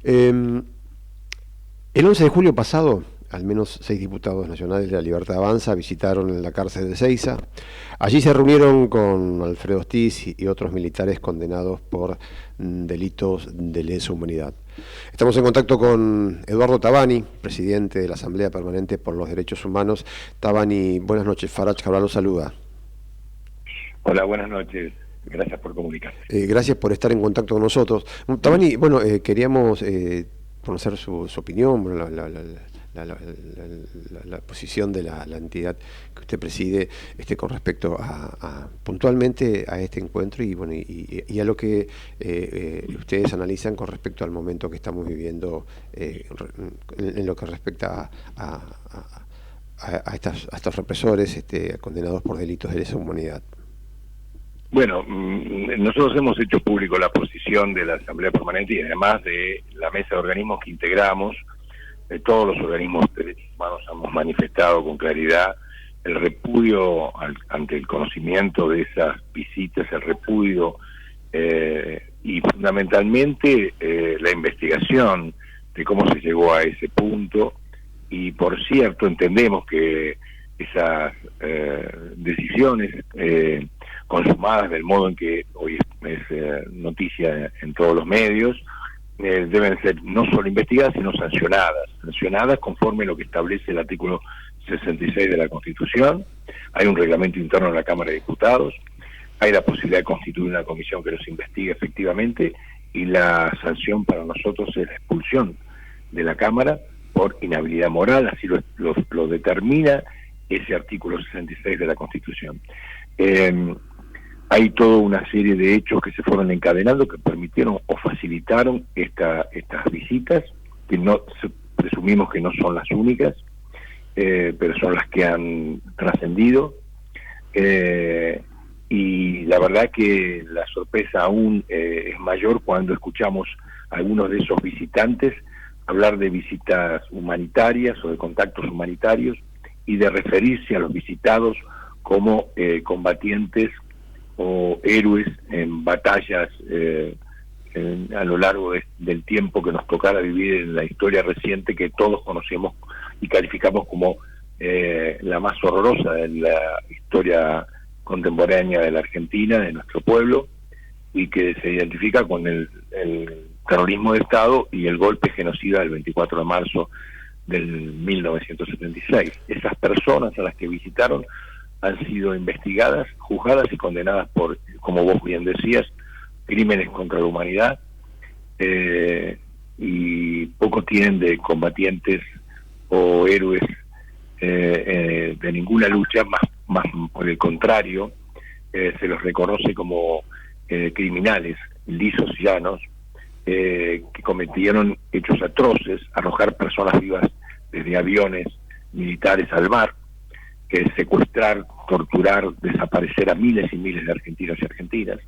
Eh, el 11 de julio pasado, al menos 6 diputados nacionales de la Libertad Avanza visitaron la cárcel de Seiza. Allí se reunieron con Alfredo Ortiz y otros militares condenados por delitos de lesa humanidad. Estamos en contacto con Eduardo Tabani, presidente de la Asamblea Permanente por los Derechos Humanos. Tabani, buenas noches. Faraj Cabral lo saluda. Hola, buenas noches. Gracias por comunicarse. Gracias por estar en contacto con nosotros. Tabani, bueno, queríamos conocer su opinión, bueno, la posición de la entidad que usted preside con respecto a puntualmente a este encuentro y bueno y a lo que ustedes analizan con respecto al momento que estamos viviendo en lo que respecta a estos represores condenados por delitos de lesa humanidad. Bueno, nosotros hemos hecho público la posición de la Asamblea Permanente y además de la mesa de organismos que integramos. Todos los organismos de derechos humanos hemos manifestado con claridad el repudio ante el conocimiento de esas visitas, el repudio y fundamentalmente la investigación de cómo se llegó a ese punto. Y por cierto, entendemos que esas decisiones consumadas del modo en que hoy es noticia en todos los medios, deben ser no solo investigadas, sino sancionadas conforme a lo que establece el artículo 66 de la Constitución. Hay un reglamento interno en la Cámara de Diputados, hay la posibilidad de constituir una comisión que los investigue efectivamente, y la sanción para nosotros es la expulsión de la Cámara por inhabilidad moral, así lo determina ese artículo 66 de la Constitución. Hay toda una serie de hechos que se fueron encadenando que permitieron o facilitaron estas visitas, que presumimos que no son las únicas, pero son las que han trascendido. Y la verdad que la sorpresa aún es mayor cuando escuchamos a algunos de esos visitantes hablar de visitas humanitarias o de contactos humanitarios y de referirse a los visitados como combatientes o héroes en batallas a lo largo del tiempo que nos tocara vivir en la historia reciente, que todos conocemos y calificamos como la más horrorosa de la historia contemporánea de la Argentina, de nuestro pueblo, y que se identifica con el terrorismo de Estado y el golpe genocida del 24 de marzo del 1976. Esas personas a las que visitaron han sido investigadas, juzgadas y condenadas por, como vos bien decías, crímenes contra la humanidad, y poco tienen de combatientes o héroes de ninguna lucha, más por el contrario, se los reconoce como criminales, lisos y llanos, que cometieron hechos atroces, arrojar personas vivas desde aviones militares al mar, secuestrar, torturar, desaparecer a miles y miles de argentinos y argentinas.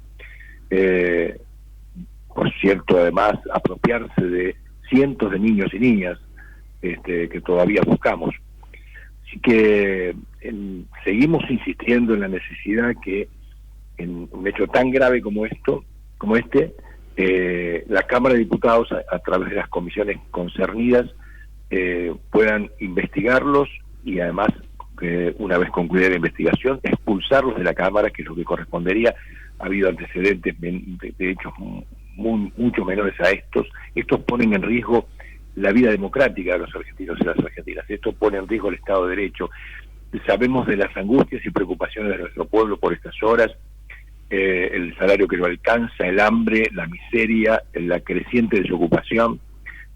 Por cierto, además, apropiarse de cientos de niños y niñas que todavía buscamos. Así que seguimos insistiendo en la necesidad que en un hecho tan grave como este, la Cámara de Diputados, a través de las comisiones concernidas, puedan investigarlos y además, una vez concluida la investigación, expulsarlos de la Cámara, que es lo que correspondería. Ha habido antecedentes de hechos mucho menores a estos. Estos ponen en riesgo la vida democrática de los argentinos y las argentinas. Esto pone en riesgo el Estado de Derecho. Sabemos de las angustias y preocupaciones de nuestro pueblo por estas horas, el salario que no alcanza, el hambre, la miseria, la creciente desocupación,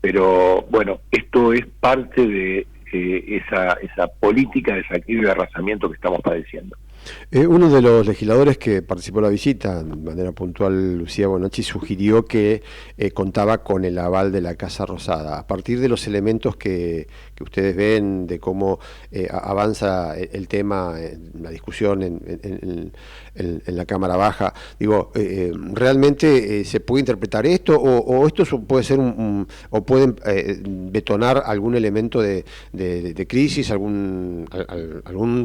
pero bueno, esto es parte de esa política de saqueo y arrasamiento que estamos padeciendo. Uno de los legisladores que participó en la visita, de manera puntual, Lucía Bonacci, sugirió que contaba con el aval de la Casa Rosada. A partir de los elementos que ustedes ven de cómo avanza el tema, la discusión en la Cámara Baja, digo, ¿realmente se puede interpretar esto o esto puede ser o pueden detonar algún elemento de crisis, algún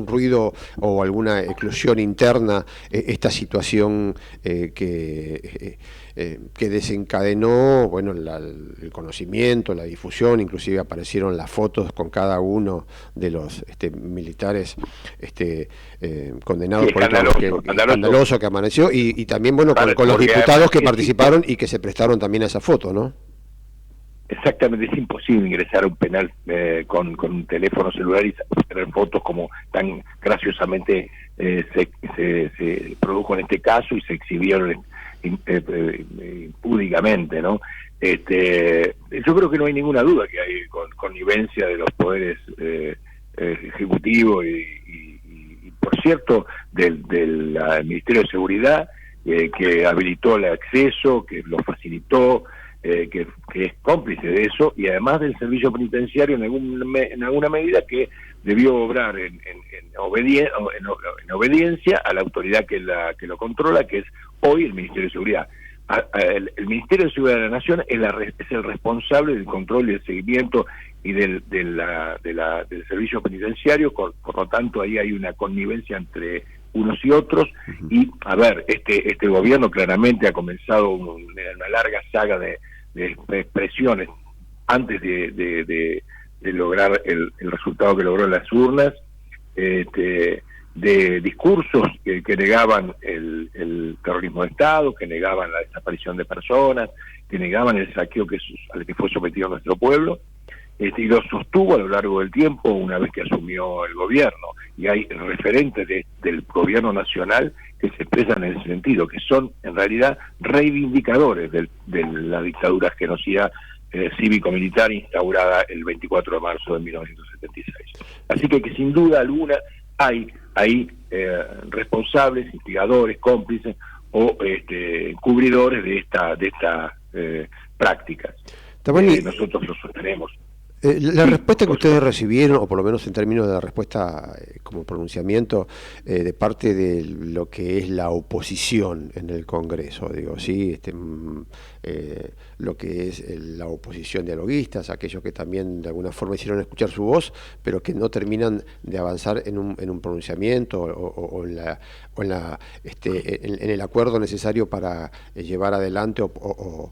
ruido o alguna eclosión interna esta situación que desencadenó, bueno, el conocimiento, la difusión, inclusive aparecieron las fotos con cada uno de los militares condenados por esto, escandaloso que amaneció, y también, bueno, con los diputados que participaron y que se prestaron también a esa foto, ¿no? Exactamente, es imposible ingresar a un penal con un teléfono celular y tener fotos como tan graciosamente se produjo en este caso y se exhibieron impúdicamente, ¿no? Yo creo que no hay ninguna duda que hay connivencia de los poderes ejecutivos y por cierto, del Ministerio de Seguridad, que habilitó el acceso, que lo facilitó, que es cómplice de eso, y además del servicio penitenciario en alguna medida que debió obrar en obediencia a la autoridad que lo controla, que es hoy el Ministerio de Seguridad. El Ministerio de Seguridad de la Nación es el responsable del control y del seguimiento y del servicio penitenciario, por lo tanto ahí hay una connivencia entre unos y otros, y a ver, este gobierno claramente ha comenzado una larga saga de expresiones antes de lograr el resultado que logró en las urnas, de discursos que negaban el terrorismo de Estado, que negaban la desaparición de personas, que negaban el saqueo al que fue sometido nuestro pueblo, y lo sostuvo a lo largo del tiempo una vez que asumió el gobierno. Y hay referentes del gobierno nacional que se expresan en ese sentido, que son en realidad reivindicadores de la dictadura genocida cívico-militar instaurada el 24 de marzo de 1976. Así que sin duda alguna hay responsables, instigadores, cómplices o cubridores de esta prácticas. Nosotros lo sostenemos. La respuesta que ustedes recibieron, o por lo menos en términos de la respuesta como pronunciamiento de parte de lo que es la oposición en el Congreso, digo, sí, lo que es la oposición dialoguistas, aquellos que también de alguna forma hicieron escuchar su voz, pero que no terminan de avanzar en un pronunciamiento o en el acuerdo necesario para llevar adelante o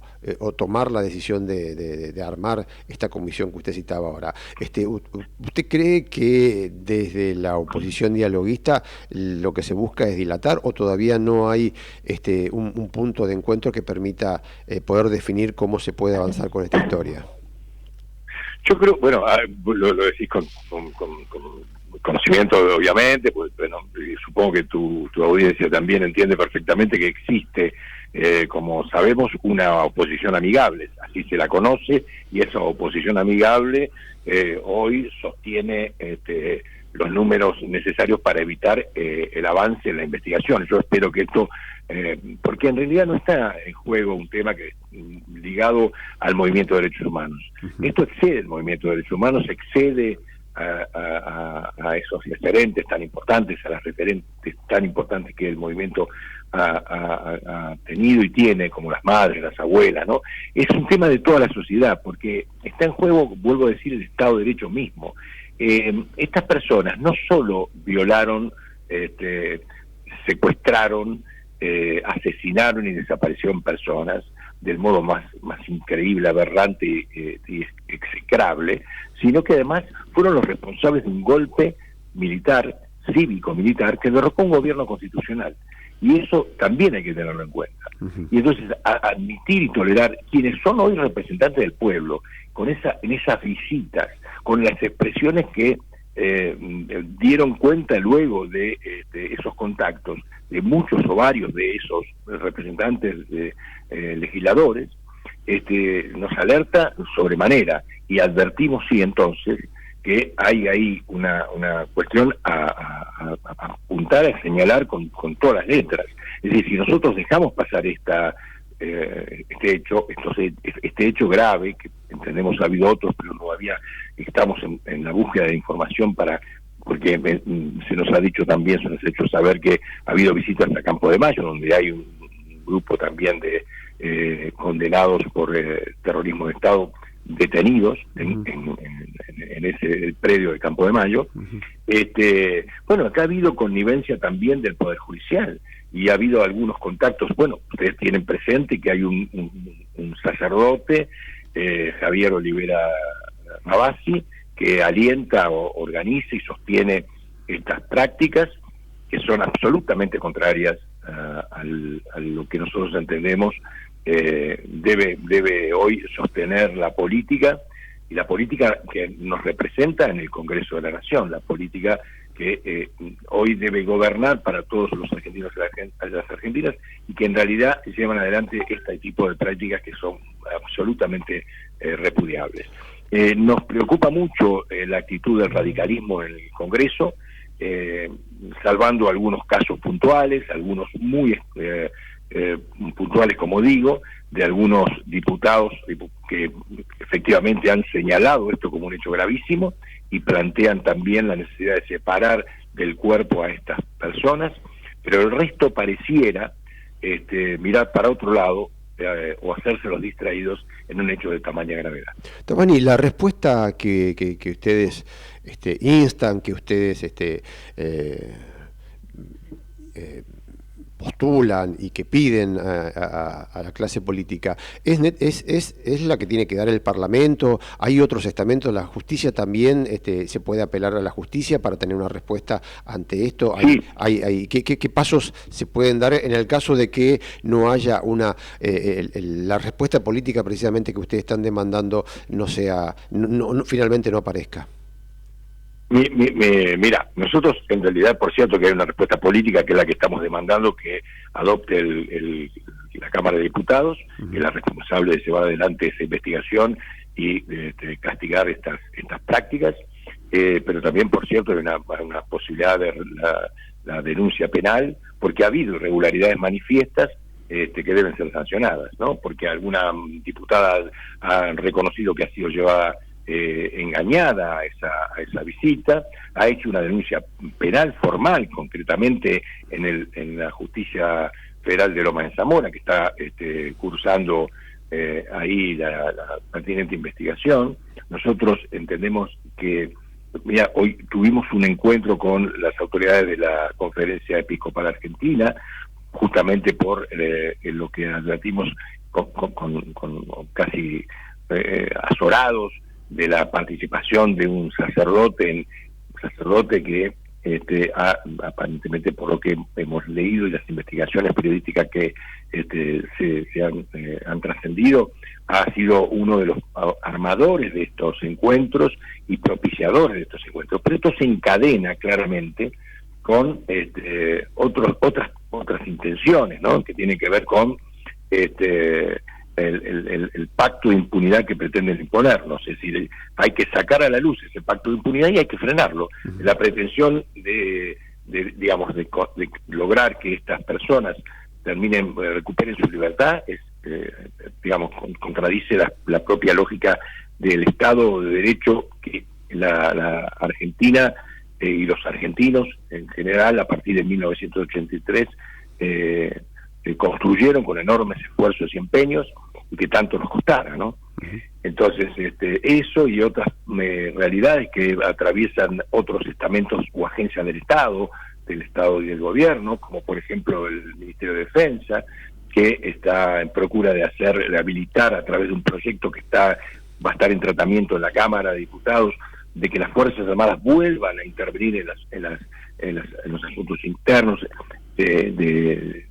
tomar la decisión de armar esta comisión que usted citaba ahora. ¿Usted cree que desde la oposición dialoguista lo que se busca es dilatar, o todavía no hay un punto de encuentro que permita poder definir cómo se puede avanzar con esta historia? Yo creo, bueno, lo decís con conocimiento, obviamente, pues bueno, supongo que tu audiencia también entiende perfectamente que existe, como sabemos, una oposición amigable, así se la conoce, y esa oposición amigable hoy sostiene los números necesarios para evitar el avance en la investigación. Yo espero que esto, porque en realidad no está en juego un tema que ligado al movimiento de derechos humanos. Esto excede el movimiento de derechos humanos, excede a esos referentes tan importantes, a las referentes tan importantes que el movimiento ha tenido y tiene, como las madres, las abuelas, ¿no? Es un tema de toda la sociedad, porque está en juego, vuelvo a decir, el Estado de Derecho mismo. Estas personas no solo violaron, secuestraron, asesinaron y desaparecieron personas del modo más increíble, aberrante y execrable, sino que además fueron los responsables de un golpe militar, cívico-militar, que derrocó un gobierno constitucional. Y eso también hay que tenerlo en cuenta. Y entonces admitir y tolerar quienes son hoy representantes del pueblo, en esas visitas, con las expresiones que dieron cuenta luego de esos contactos, de muchos o varios de esos representantes legisladores, nos alerta sobremanera, y advertimos sí entonces que hay ahí una cuestión a apuntar, a señalar con todas las letras. Es decir, si nosotros dejamos pasar este hecho grave, que entendemos ha habido otros, pero todavía estamos en la búsqueda de información porque se nos ha dicho también, se nos ha hecho saber que ha habido visitas a Campo de Mayo, donde hay un grupo también de condenados por terrorismo de Estado detenidos en ese predio del Campo de Mayo. Bueno, acá ha habido connivencia también del Poder Judicial y ha habido algunos contactos. Bueno, ustedes tienen presente que hay un sacerdote, Javier Olivera Rabasi, que alienta o organiza y sostiene estas prácticas que son absolutamente contrarias a lo que nosotros entendemos debe hoy sostener la política, y la política que nos representa en el Congreso de la Nación, la política que hoy debe gobernar para todos los argentinos y las argentinas, y que en realidad llevan adelante este tipo de prácticas que son absolutamente repudiables. Nos preocupa mucho la actitud del radicalismo en el Congreso, salvando algunos casos puntuales, algunos muy puntuales, como digo, de algunos diputados que efectivamente han señalado esto como un hecho gravísimo y plantean también la necesidad de separar del cuerpo a estas personas, pero el resto pareciera mirar para otro lado o hacerse los distraídos en un hecho de tamaña gravedad. Tobani, la respuesta que ustedes instan, que ustedes postulan y que piden a la clase política, ¿es la que tiene que dar el Parlamento? ¿Hay otros estamentos? ¿La justicia también se puede apelar a la justicia para tener una respuesta ante esto? Sí. ¿Qué pasos se pueden dar en el caso de que no haya la respuesta política precisamente que ustedes están demandando finalmente no aparezca? Mira, nosotros en realidad, por cierto, que hay una respuesta política que es la que estamos demandando que adopte la Cámara de Diputados, que es la responsable de llevar adelante esa investigación y castigar estas prácticas, pero también, por cierto, hay una posibilidad de la denuncia penal, porque ha habido irregularidades manifiestas que deben ser sancionadas, ¿no? Porque alguna diputada ha reconocido que ha sido llevada engañada a esa visita, ha hecho una denuncia penal formal, concretamente en la Justicia Federal de Lomas de Zamora, que está cursando ahí la pertinente investigación. Nosotros entendemos que, mira, hoy tuvimos un encuentro con las autoridades de la Conferencia Episcopal Argentina, justamente por lo que advertimos con casi azorados de la participación de un sacerdote que aparentemente, por lo que hemos leído y las investigaciones periodísticas que se han trascendido, ha sido uno de los armadores de estos encuentros y propiciadores de estos encuentros. Pero esto se encadena claramente con otras intenciones, ¿no? Que tienen que ver con el pacto de impunidad que pretenden imponernos. Es decir, hay que sacar a la luz ese pacto de impunidad y hay que frenarlo. La pretensión de lograr que estas personas recuperen su libertad contradice la propia lógica del Estado de Derecho que la Argentina y los argentinos en general a partir de 1983 construyeron con enormes esfuerzos y empeños, y que tanto nos costara, ¿no? Entonces, eso y otras realidades que atraviesan otros estamentos o agencias del Estado y del Gobierno, como por ejemplo el Ministerio de Defensa, que está en procura de habilitar a través de un proyecto que va a estar en tratamiento en la Cámara de Diputados, de que las Fuerzas Armadas vuelvan a intervenir en los asuntos internos de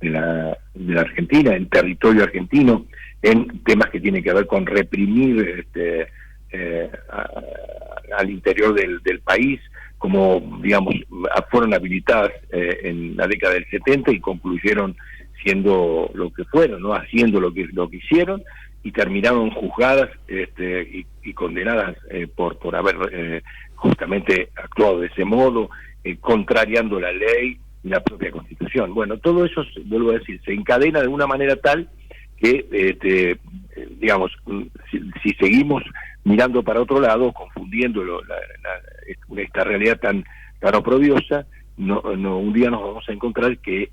la Argentina, en territorio argentino, en temas que tienen que ver con reprimir al interior del país, como digamos fueron habilitadas en la década del 70 y concluyeron siendo lo que fueron, ¿no? Haciendo lo que hicieron, y terminaron juzgadas y condenadas por haber justamente actuado de ese modo, contrariando la ley y la propia Constitución. Bueno, todo eso, vuelvo a decir, se encadena de una manera tal que, si seguimos mirando para otro lado, confundiendo esta realidad tan oprobiosa, un día nos vamos a encontrar que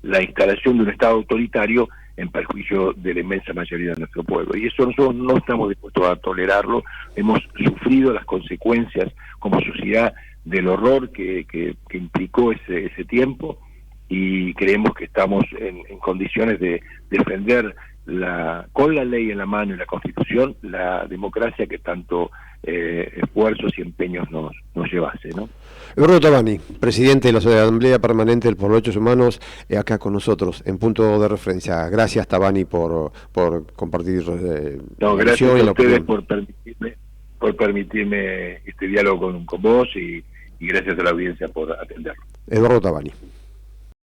la instalación de un Estado autoritario en perjuicio de la inmensa mayoría de nuestro pueblo. Y eso nosotros no estamos dispuestos a tolerarlo. Hemos sufrido las consecuencias como sociedad del horror que implicó ese tiempo, y creemos que estamos en condiciones de defender con la ley en la mano y la Constitución la democracia que tanto esfuerzos y empeños nos llevase, ¿no? Eduardo Tabani, presidente de la Asamblea Permanente del Pueblo de Derechos Humanos, acá con nosotros en Punto de Referencia. Gracias, Tabani, por compartir no, gracias a ustedes por permitirme este diálogo con vos, y gracias a la audiencia por atenderlo. Eduardo Tabani.